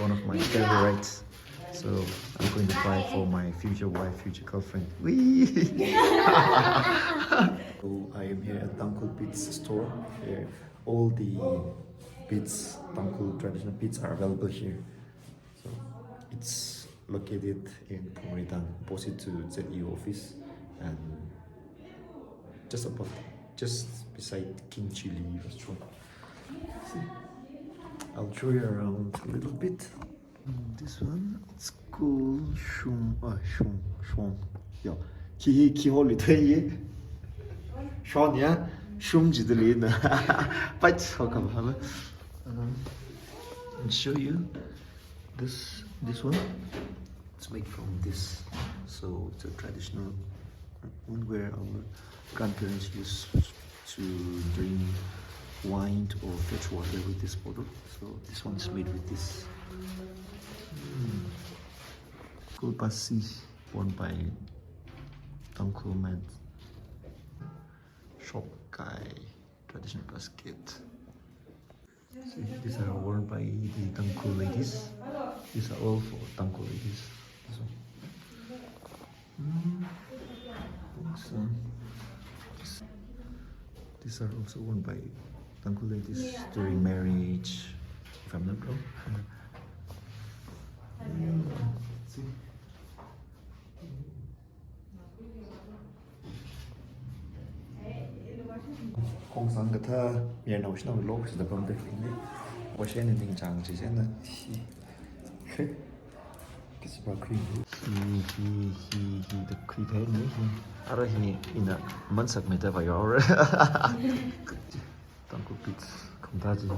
one of my favorites. So I'm going to buy for my future wife, future girlfriend. Whee! So I am here at Tangkhul Beads store. Here, all the beads, Tangkhul traditional beads are available here. So it's located in Pumritang, opposite to ZEU office, and just beside King Chili restaurant. See, I'll show you around a little bit. This one, it's called Shum. Yeah, he holy day. Sean, yeah, Shum Jidalina. But how come? I'll show you this one. It's made from this, so it's a traditional one where our grandparents used to drink wine or fetch water with this bottle. So this one is made with this. Kulpasi, worn by Tangkhul man. Shop guy, traditional basket. See, these are worn by the Tangkhul ladies. These are all for Tangkhul ladies. These are also worn by Tangkhul ladies during marriage, if I'm not wrong. See? Không sang cái thơ miền nào nó lốp sẽ được không được này, ở trên này tình trạng chỉ sẽ là cái gì bảo khi được khi thế nữa ở đây thì là món sạch người ta phải có rồi. Tangkhul Beads không ta gì.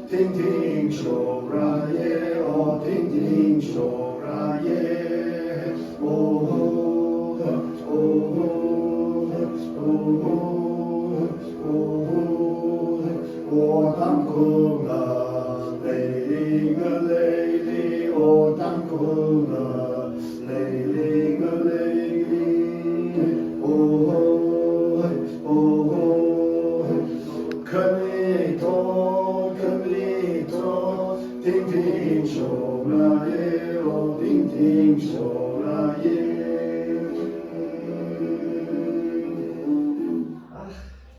Ting ting sho ra ye, oh ting ting sho ra ye, oh oh oh oh Tangkhul la, lady, oh Tangkhul la, lady, oh ting ting sho ra ye, oh ting ting sho ra ye.